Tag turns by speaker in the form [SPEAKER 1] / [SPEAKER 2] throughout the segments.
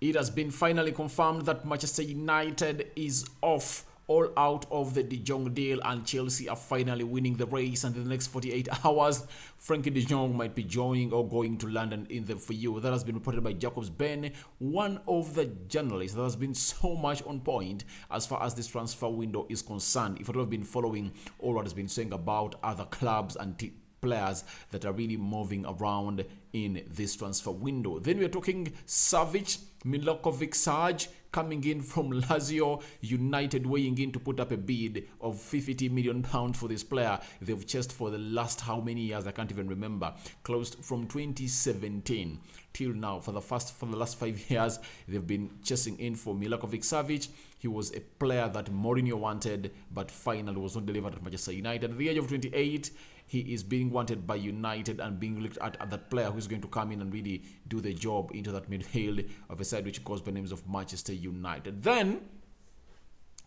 [SPEAKER 1] It has been finally confirmed that Manchester United is off all out of the De Jong deal, and Chelsea are finally winning the race. And in the next 48 hours, Frankie De Jong might be joining or going to London in the for you. That has been reported by Jacobs Ben, one of the journalists that has been so much on point as far as this transfer window is concerned. If you have been following all what has been saying about other clubs and players that are really moving around in this transfer window. Then we're talking Savic, Milokovic-Savic coming in from Lazio. United weighing in to put up a bid of £50 million for this player. They've chased for the last how many years? I can't even remember. Closed from 2017 till now. For the last 5 years, they've been chasing in for Milokovic-Savic. He was a player that Mourinho wanted, but finally was not delivered at Manchester United. At the age of 28, he is being wanted by United and being looked at that player who's going to come in and really do the job into that midfield of a side which goes by names of Manchester United. Then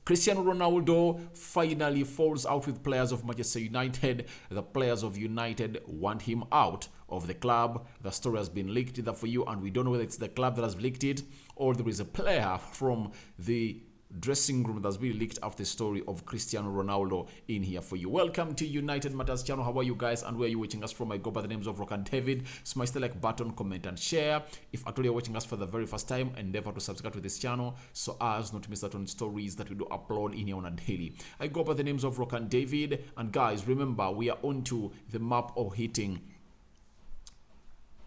[SPEAKER 1] Cristiano Ronaldo finally falls out with players of Manchester United. The players of United want him out of the club. The story has been leaked there for you, and we don't know whether it's the club that has leaked it or there is a player from the dressing room that's been leaked after the story of Cristiano Ronaldo in here for you. Welcome to United Matters channel. How are you guys, and where are you watching us from? I go by the names of Rock and David. Smash the like button, comment and share. If at all you're watching us for the very first time, endeavor to subscribe to this channel so as not to miss out on stories that we do upload in here on a daily. I go by the names of Rock and David, and guys, remember we are on to the map of hitting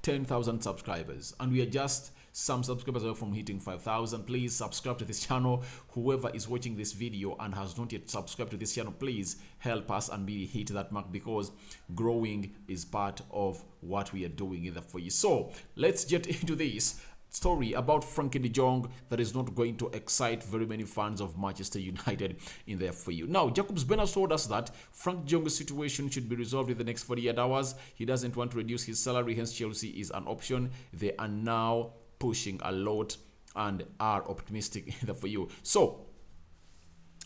[SPEAKER 1] 10,000 subscribers, and we are just some subscribers away from hitting 5,000. Please subscribe to this channel. Whoever is watching this video and has not yet subscribed to this channel, please help us and really hit that mark, because growing is part of what we are doing in the for you. So let's get into this story about Frankie De Jong that is not going to excite very many fans of Manchester United in there for you. Now, Jacobs Ben has told us that Frank De Jong's situation should be resolved in the next 48 hours. He doesn't want to reduce his salary, hence Chelsea is an option. They are now pushing a lot and are optimistic for you. So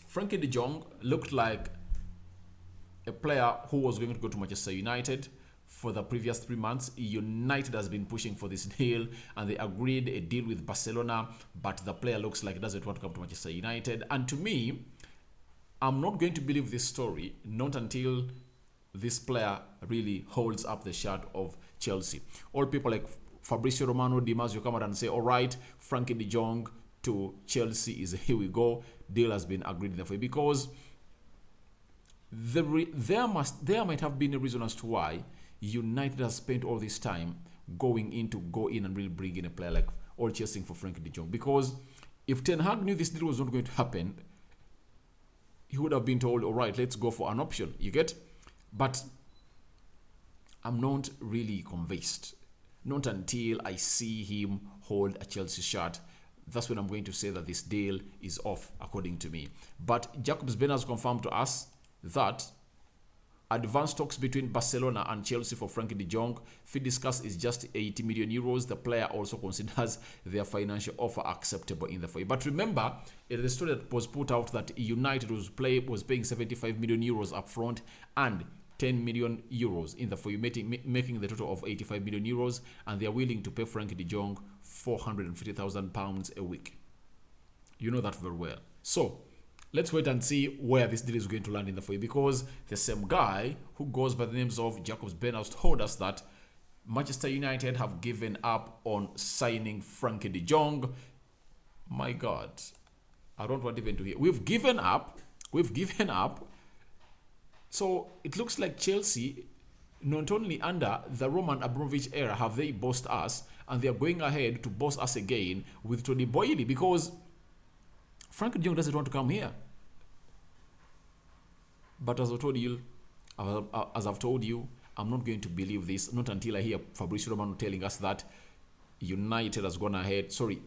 [SPEAKER 1] Frankie De Jong looked like a player who was going to go to Manchester United. For the previous 3 months, United has been pushing for this deal, and they agreed a deal with Barcelona, but the player looks like he doesn't want to come to Manchester United. And to me, I'm not going to believe this story not until this player really holds up the shirt of Chelsea. All people like Fabrizio Romano, Di Marzio come out and say, all right, Frankie De Jong to Chelsea is here we go. Deal has been agreed in the way, because there might have been a reason as to why United has spent all this time go in and really bring in a player like all chasing for Frankie De Jong. Because if Ten Hag knew this deal was not going to happen, he would have been told, all right, let's go for an option. You get? But I'm not really convinced. Not until I see him hold a Chelsea shirt. That's when I'm going to say that this deal is off, according to me. But Jacobs Ben has confirmed to us that advanced talks between Barcelona and Chelsea for Frankie De Jong, fee discussed is just 80 million euros. The player also considers their financial offer acceptable in the fight. But remember, the story that was put out that United was paying 75 million euros up front and 10 million euros in the for you, making the total of 85 million euros, and they are willing to pay Frankie De Jong £450,000 a week. You know that very well. So let's wait and see where this deal is going to land in the for you, because the same guy who goes by the names of Jacobs Ben has told us that Manchester United have given up on signing Frankie De Jong. My God, I don't want even to hear. We've given up. So it looks like Chelsea, not only under the Roman Abramovich era have they bossed us, and they are going ahead to boss us again with Tony Boyle, because Frankie De Jong doesn't want to come here. But as I've told you, I'm not going to believe this, not until I hear Fabrizio Romano telling us that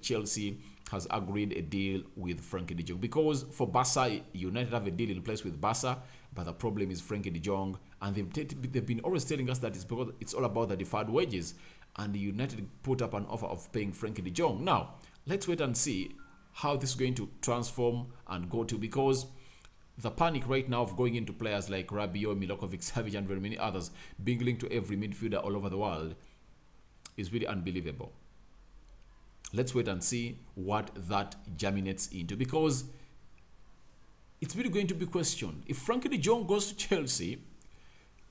[SPEAKER 1] Chelsea has agreed a deal with Frankie De Jong. Because for Barca, United have a deal in place with Barca, but the problem is Frankie De Jong, and they've been always telling us that it's because it's all about the deferred wages, and United put up an offer of paying Frankie De Jong. Now, let's wait and see how this is going to transform and go to, because the panic right now of going into players like Rabiot, Milokovic-Savic and very many others being linked to every midfielder all over the world is really unbelievable. Let's wait and see what that germinates into, because it's really going to be questioned. If Frankie de Jong goes to Chelsea,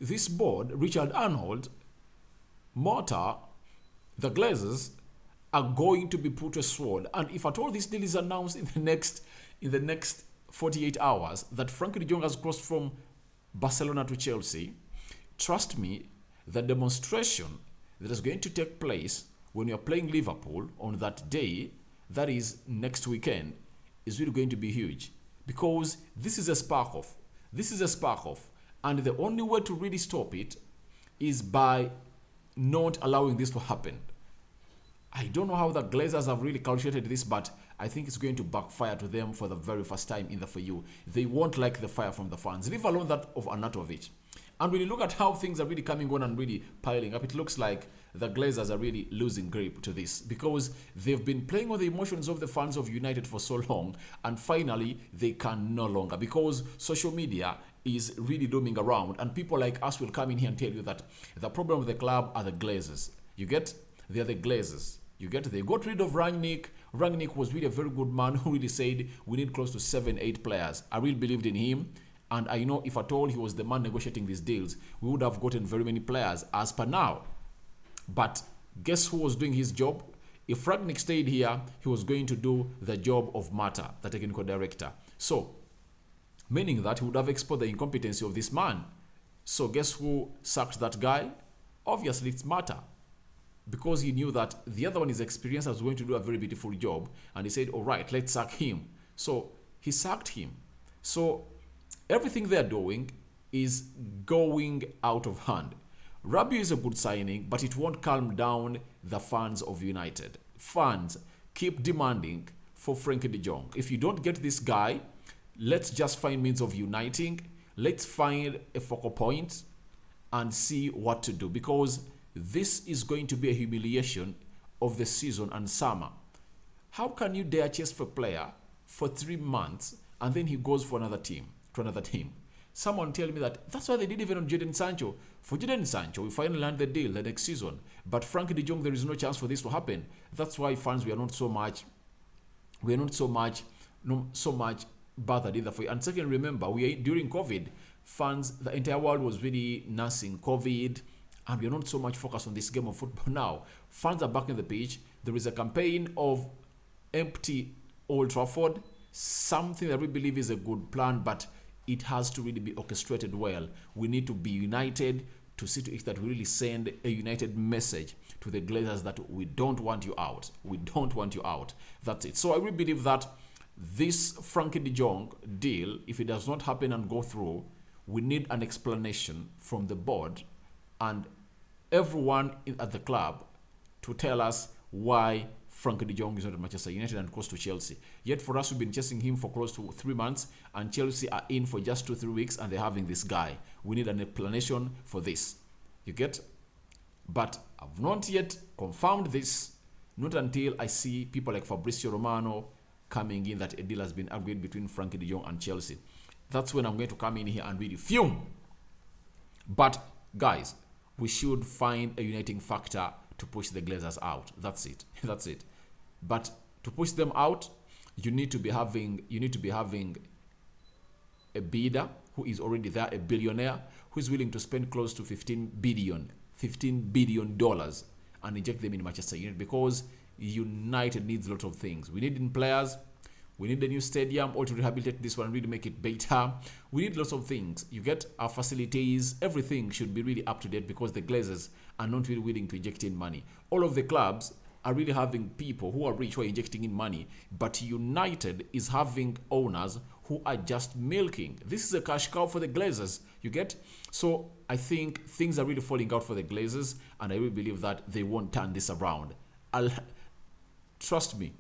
[SPEAKER 1] this board, Richard Arnold, Mortar, the Glazers, are going to be put to sword. And if at all this deal is announced in the next 48 hours that Frankie de Jong has crossed from Barcelona to Chelsea, trust me, the demonstration that is going to take place when you're playing Liverpool on that day, that is next weekend, is really going to be huge. Because this is a spark off. This is a spark off. And the only way to really stop it is by not allowing this to happen. I don't know how the Glazers have really calculated this, but I think it's going to backfire to them for the very first time in the FAU. They won't like the fire from the fans, leave alone that of Arnautovic. And when you look at how things are really coming on and really piling up, it looks like the Glazers are really losing grip to this, because they've been playing on the emotions of the fans of United for so long, and finally they can no longer, because social media is really looming around, and people like us will come in here and tell you that the problem with the club are the Glazers. You get? They're the Glazers. You get? They got rid of Rangnick. Rangnick was really a very good man who really said we need close to 7-8 players. I really believed in him. And I know if at all he was the man negotiating these deals, we would have gotten very many players as per now. But guess who was doing his job? If Rangnick stayed here, he was going to do the job of Mata, the technical director. So, meaning that he would have exposed the incompetency of this man. So guess who sacked that guy? Obviously, it's Mata. Because he knew that the other one is experienced, was going to do a very beautiful job. And he said, all right, let's sack him. So he sacked him. So everything they're doing is going out of hand. Rabiot is a good signing, but it won't calm down the fans of United. Fans keep demanding for Frankie de Jong. If you don't get this guy, let's just find means of uniting. Let's find a focal point and see what to do, because this is going to be a humiliation of the season and summer. How can you dare chase for a player for 3 months and then he goes for another team, to another team? Someone tell me that that's why they did even on Jadon Sancho. For Jadon Sancho, we finally land the deal the next season. But Frankie de Jong, there is no chance for this to happen. That's why fans, we are not so much bothered either for. And second, remember, during COVID, fans, the entire world was really nursing COVID, and we are not so much focused on this game of football now. Fans are back in the pitch. There is a campaign of empty Old Trafford, something that we believe is a good plan, but it has to really be orchestrated well. We need to be united to see to it that we really send a united message to the Glazers that we don't want you out. We don't want you out. That's it. So I really believe that this Frankie de Jong deal, if it does not happen and go through, we need an explanation from the board and everyone at the club to tell us why Frankie de Jong is not at Manchester United and goes to Chelsea. Yet for us, we've been chasing him for close to 3 months, and Chelsea are in for just 2-3 weeks, and they're having this guy. We need an explanation for this. You get? But I've not yet confirmed this, not until I see people like Fabrizio Romano coming in that a deal has been agreed between Frankie de Jong and Chelsea. That's when I'm going to come in here and really fume. But guys, we should find a uniting factor to push the Glazers out. That's it. That's it. But to push them out, you need to be having a bidder who is already there, a billionaire who is willing to spend close to $15 billion and inject them in Manchester United, because United needs a lot of things. We need in players. We need a new stadium, or to rehabilitate this one, really make it better. We need lots of things. You get our facilities, everything should be really up to date, because the Glazers are not really willing to inject in money. All of the clubs are really having people who are rich who are injecting in money, but United is having owners who are just milking. This is a cash cow for the Glazers, you get? So I think things are really falling out for the Glazers, and I really believe that they won't turn this around. Trust me,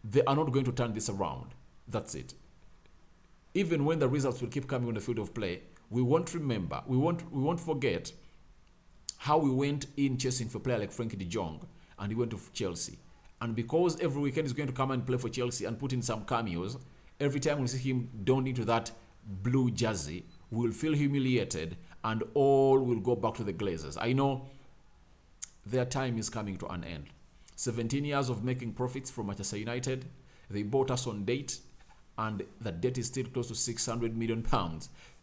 [SPEAKER 1] they are not going to turn this around. That's it. Even when the results will keep coming on the field of play, we won't remember, we won't forget how we went in chasing for a player like Frankie de Jong, and he went to Chelsea. And because every weekend he's going to come and play for Chelsea and put in some cameos, every time we see him don into that blue jersey, we'll feel humiliated, and all will go back to the Glazers. I know their time is coming to an end. 17 years of making profits from Manchester United. They bought us on date, and the debt is still close to £600 million.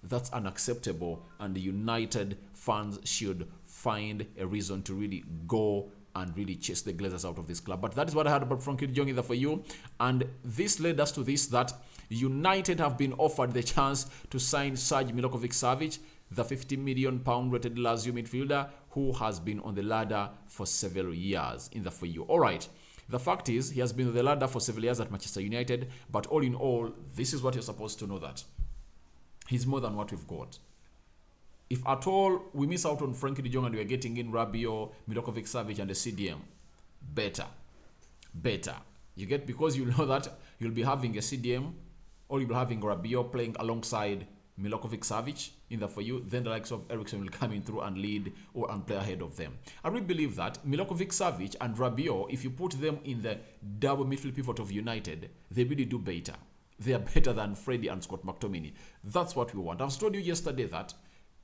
[SPEAKER 1] That's unacceptable, and the United fans should find a reason to really go and really chase the Glazers out of this club. But that is what I heard about Frankie de Jong in the For You. And this led us to this, that United have been offered the chance to sign Serge Milokovic-Savic, the £50 million rated Lazio midfielder who has been on the ladder for several years in the For You. All right. The fact is, he has been on the ladder for several years at Manchester United, but all in all, this is what you're supposed to know, that he's more than what we've got. If at all we miss out on Frankie de Jong and we are getting in Rabiot, Milokovic-Savic and the CDM, better. You get, because you know that you'll be having a CDM or you'll be having Rabiot playing alongside Milokovic-Savic in the For You, then the likes of Eriksen will come in through and lead and play ahead of them. I really believe that Milokovic-Savic and Rabiot, if you put them in the double midfield pivot of United, they really do better. They are better than Freddie and Scott McTominay. That's what we want. I've told you yesterday that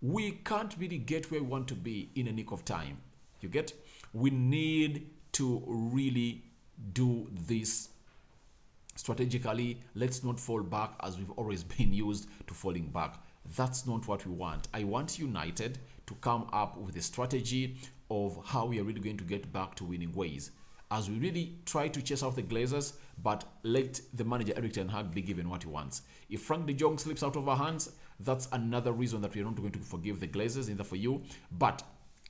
[SPEAKER 1] we can't really get where we want to be in a nick of time. You get? We need to really do this strategically. Let's not fall back as we've always been used to falling back. That's not what we want. I want United to come up with a strategy of how we are really going to get back to winning ways, as we really try to chase out the Glazers, but let the manager Erik ten Hag be given what he wants. If Frank de Jong slips out of our hands, that's another reason that we are not going to forgive the Glazers in the For You. But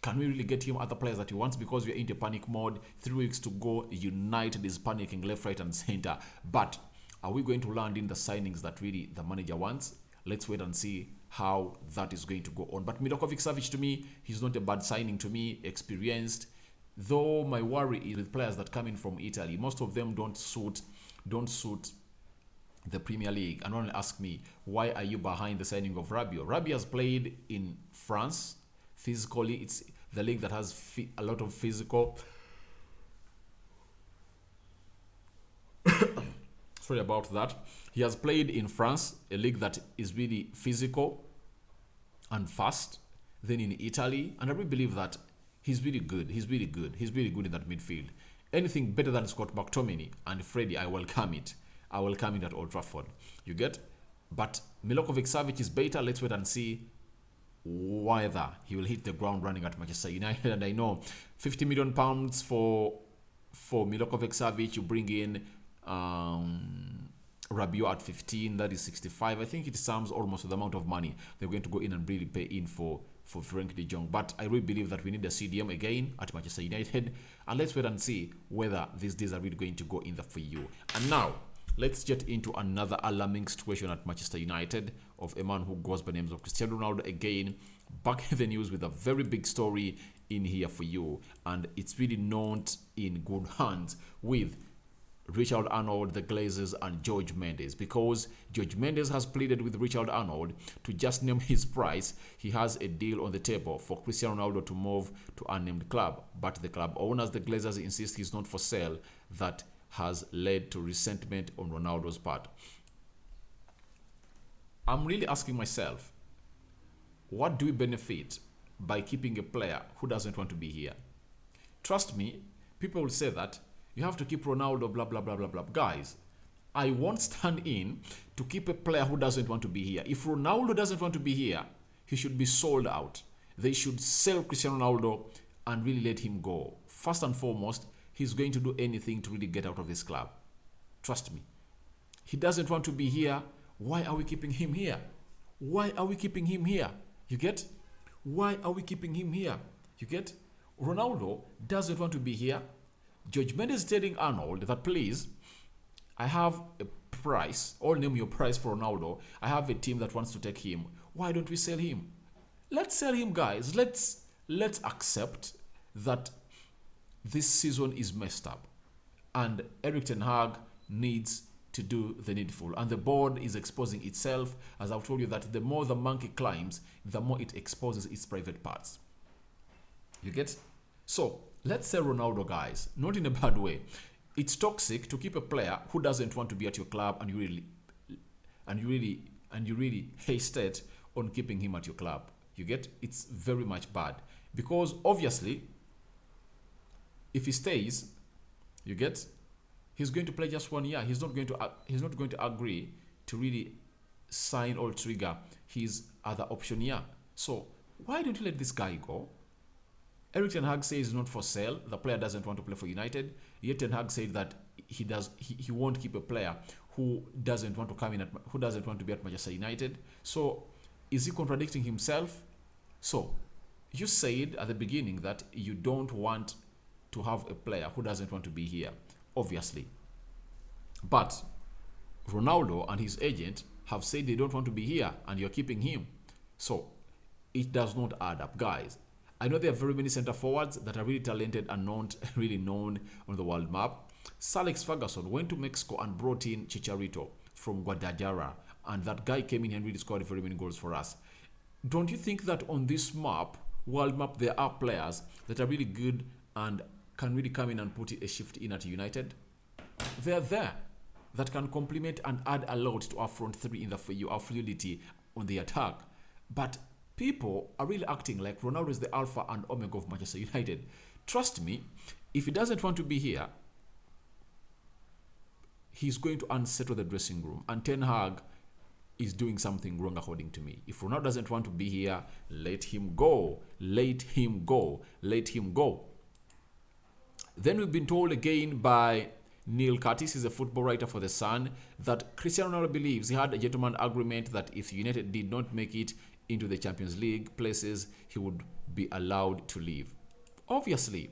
[SPEAKER 1] can we really get him other players that he wants? Because we are into panic mode. 3 weeks to go. United is panicking left, right, and center. But are we going to land in the signings that really the manager wants? Let's wait and see how that is going to go on. But Milokovic-Savic, to me, he's not a bad signing to me. Experienced. Though my worry is with players that come in from Italy. Most of them don't suit the Premier League. And only ask me, why are you behind the signing of Rabiot? Rabiot has played in France physically. It's the league that has a lot of physical. Sorry about that. He has played in France, a league that is really physical and fast. Then in Italy, and I really believe that he's really good. He's really good in that midfield. Anything better than Scott McTominay and Freddie, I welcome it. I will come in at Old Trafford. You get? But Milokovic-Savic is better. Let's wait and see whether he will hit the ground running at Manchester United. And I know £50 million for Milokovic-Savic. You bring in Rabiot at 15. That is 65. I think it sums almost the amount of money they're going to go in and really pay in for Frankie de Jong. But I really believe that we need a CDM again at Manchester United. And let's wait and see whether these days are really going to go in the For You. And now, let's get into another alarming situation at Manchester United of a man who goes by the names of Cristiano Ronaldo again. Back in the news with a very big story in here for you. And it's really not in good hands with Richard Arnold, the Glazers, and George Mendes, because George Mendes has pleaded with Richard Arnold to just name his price. He has a deal on the table for Cristiano Ronaldo to move to an unnamed club, but the club owners, the Glazers, insist he's not for sale. That has led to resentment on Ronaldo's part. I'm really asking myself, what do we benefit by keeping a player who doesn't want to be here? Trust me, people will say that you have to keep Ronaldo, blah, blah, blah, blah, blah. Guys, I won't stand in to keep a player who doesn't want to be here. If Ronaldo doesn't want to be here, he should be sold out. They should sell Cristiano Ronaldo and really let him go. First and foremost, he's going to do anything to really get out of this club. Trust me. He doesn't want to be here. Why are we keeping him here? Why are we keeping him here? You get? Why are we keeping him here? You get? Ronaldo doesn't want to be here. George Mendes is telling Arnold that, please, I have a price. I'll name your price for Ronaldo. I have a team that wants to take him. Why don't we sell him? Let's sell him, guys. Let's accept that this season is messed up. And Erik ten Hag needs to do the needful. And the board is exposing itself. As I've told you, that the more the monkey climbs, the more it exposes its private parts. You get? So, let's sell Ronaldo, guys. Not in a bad way. It's toxic to keep a player who doesn't want to be at your club and you really hasted on keeping him at your club. You get? It's very much bad. Because obviously, if he stays, You get? He's going to play just 1 year. He's not going to agree to really sign or trigger his other option year. So why don't you let this guy go? Eric Ten Hag says he's not for sale. The player doesn't want to play for United. Yet Ten Hag said that he won't keep a player who doesn't want to who doesn't want to be at Manchester United. So is he contradicting himself? So you said at the beginning that you don't want to have a player who doesn't want to be here, obviously. But Ronaldo and his agent have said they don't want to be here and you're keeping him. So it does not add up, guys. I know there are very many centre forwards that are really talented and not really known on the world map. Sir Alex Ferguson went to Mexico and brought in Chicharito from Guadalajara, and that guy came in and really scored very many goals for us. Don't you think that on this map, world map, there are players that are really good and can really come in and put a shift in at United? They are there that can complement and add a lot to our front three in our fluidity on the attack. But people are really acting like Ronaldo is the alpha and omega of Manchester United. Trust me, if he doesn't want to be here, he's going to unsettle the dressing room. And Ten Hag is doing something wrong according to me. If Ronaldo doesn't want to be here, let him go. Let him go. Let him go. Then we've been told again by Neil Curtis, is a football writer for The Sun, that Cristiano Ronaldo believes he had a gentleman agreement that if United did not make it into the Champions League places, he would be allowed to leave. Obviously,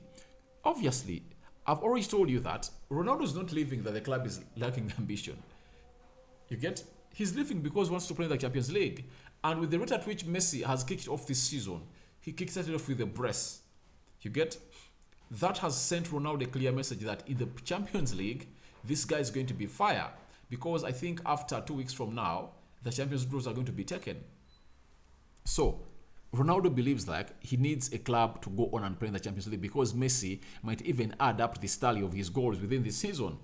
[SPEAKER 1] I've already told you that Ronaldo is not leaving that the club is lacking ambition. You get? He's leaving because he wants to play in the Champions League. And with the rate at which Messi has kicked off this season, he kicks it off with a brace. You get? That has sent Ronaldo a clear message that in the Champions League, this guy is going to be fire. Because I think after 2 weeks from now, the Champions League draws are going to be taken. So, Ronaldo believes like he needs a club to go on and play in the Champions League because Messi might even add up the tally of his goals within this season.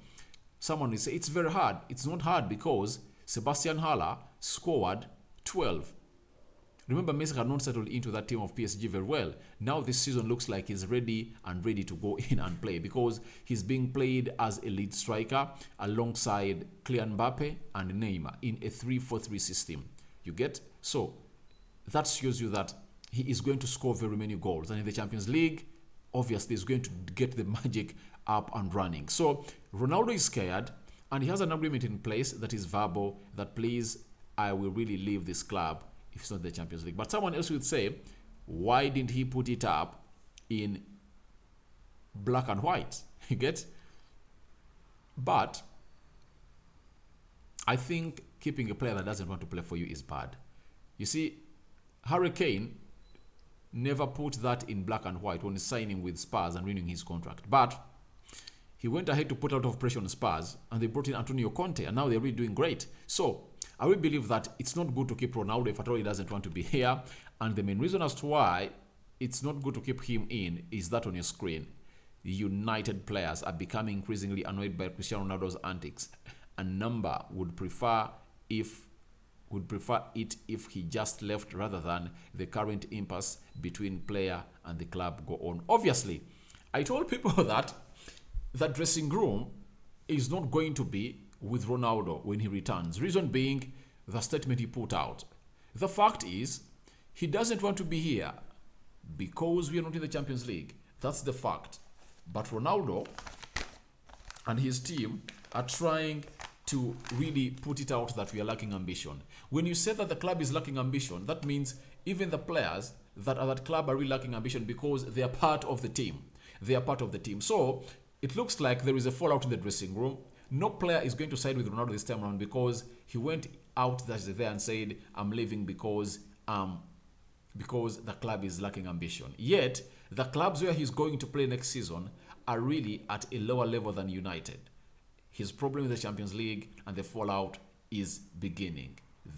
[SPEAKER 1] Someone will say it's very hard. It's not hard because Sebastian Haller scored 12. Remember, Messi had not settled into that team of PSG very well. Now this season looks like he's ready to go in and play because he's being played as a lead striker alongside Kylian Mbappe and Neymar in a 3-4-3 system. You get? So that shows you that he is going to score very many goals. And in the Champions League, obviously, he's going to get the magic up and running. So Ronaldo is scared and he has an agreement in place that is verbal that please, I will really leave this club if it's not the Champions League. But someone else would say, why didn't he put it up in black and white? You get? But I think keeping a player that doesn't want to play for you is bad. You see, Harry Kane never put that in black and white when he's signing with Spurs and renewing his contract. But he went ahead to put a lot of pressure on Spurs and they brought in Antonio Conte and now they're really doing great. So I will believe that it's not good to keep Ronaldo if at all he doesn't want to be here. And the main reason as to why it's not good to keep him in is that on your screen, the United players are becoming increasingly annoyed by Cristiano Ronaldo's antics. A number would prefer it if he just left rather than the current impasse between player and the club go on. Obviously, I told people that that dressing room is not going to be with Ronaldo when he returns. Reason being, the statement he put out. The fact is, he doesn't want to be here because we are not in the Champions League. That's the fact. But Ronaldo and his team are trying to really put it out that we are lacking ambition. When you say that the club is lacking ambition, that means even the players that are at club are really lacking ambition because they are part of the team. They are part of the team. So it looks like there is a fallout in the dressing room. No player is going to side with Ronaldo this time around because he went out there and said, I'm leaving because the club is lacking ambition. Yet, the clubs where he's going to play next season are really at a lower level than United. His problem with the Champions League and the fallout is beginning.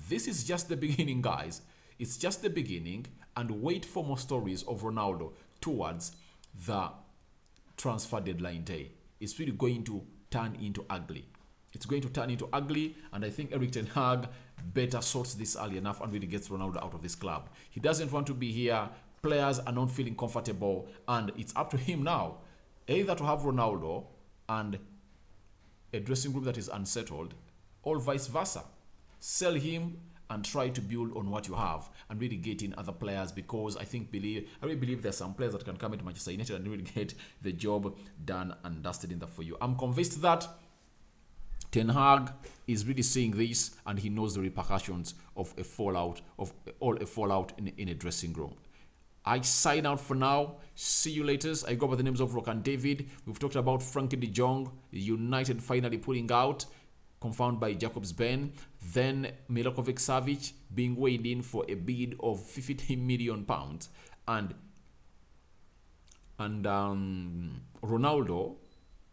[SPEAKER 1] This is just the beginning, guys. It's just the beginning, and wait for more stories of Ronaldo towards the transfer deadline day. It's really going to turn into ugly. It's going to turn into ugly, and I think Eric Ten Hag better sorts this early enough and really gets Ronaldo out of this club. He doesn't want to be here. Players are not feeling comfortable, and it's up to him now either to have Ronaldo and a dressing room that is unsettled, or vice versa. Sell him and try to build on what you have and really get in other players, because I really believe there's some players that can come into Manchester United and really get the job done and dusted in there for you. I'm convinced that Ten Hag is really seeing this, and he knows the repercussions of a fallout in a dressing room. I sign out for now. See you later. I go by the names of Rock and David. We've talked about Frankie de Jong, United finally pulling out, confirmed by Jacobs Ben. Then Milokovic Savic being weighed in for a bid of £50 million. And Ronaldo,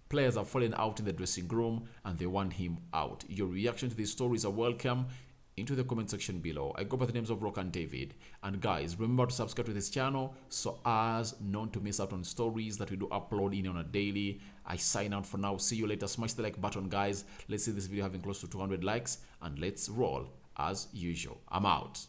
[SPEAKER 1] players are falling out in the dressing room and they want him out. Your reaction to these stories are welcome into the comment section below. I go by the names of Rock and David. And guys, remember to subscribe to this channel so as not to miss out on stories that we do upload in on a daily. I sign out for now. See you later. Smash the like button, guys. Let's see this video having close to 200 likes, and let's roll as usual. I'm out.